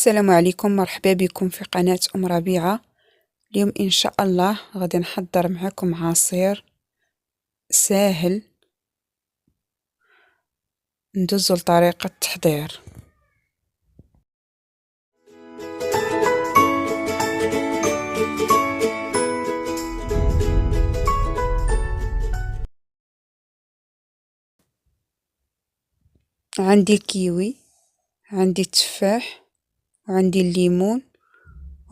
السلام عليكم، مرحبا بكم في قناة ربيعة. اليوم إن شاء الله غادي نحضر معكم عصير ساهل. ندوزو لطريقة التحضير. عندي الكيوي، عندي التفاح، وعندي الليمون،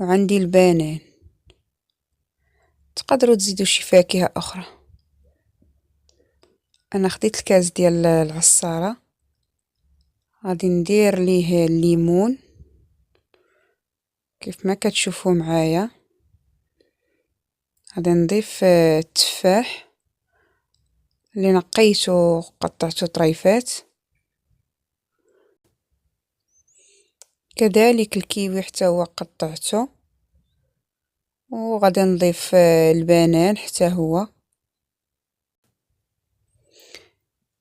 وعندي البنان. تقدروا تزيدوا شي فاكهة أخرى. أنا خديت الكاس ديال العصارة، غادي ندير ليه الليمون كيف ما كتشوفوا معايا. غادي نضيف التفاح اللي نقيته وقطعته طريفات، كذلك الكيوي حتى هو قطعته، وغادي نضيف البنان حتى هو.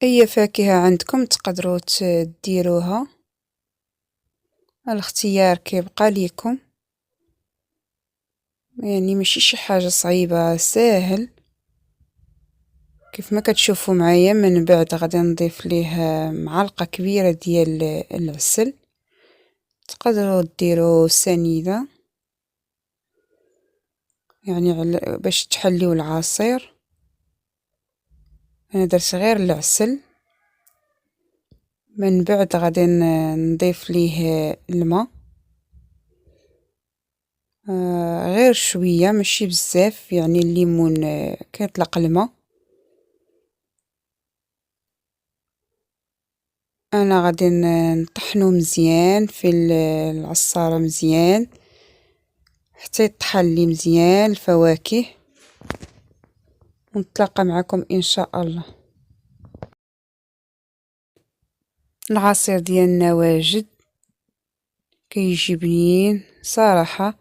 اي فاكهة عندكم تقدروا تديروها، الاختيار كيبقى ليكم، يعني ماشي شي حاجة صعيبة، ساهل كيف ما كتشوفوا معايا. من بعد غادي نضيف ليه معلقة كبيرة ديال العسل، تقدروا ديروا سنيدة يعني باش تحليو العصير. انا درت غير العسل. من بعد غادي نضيف ليه الماء، غير شوية ماشي بزاف، يعني الليمون كيطلق الماء. انا غادي نطحنو مزيان في العصارة مزيان حتى يطحن لي مزيان الفواكه، ونتلاقى معكم ان شاء الله. العصير ديالنا واجد، كيجي بنين صراحة،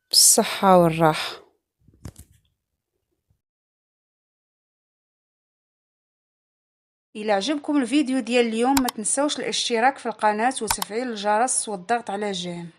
بالصحة والراحة. إلا عجبكم الفيديو ديال اليوم ما تنسوش الاشتراك في القناة وتفعيل الجرس والضغط على جيم.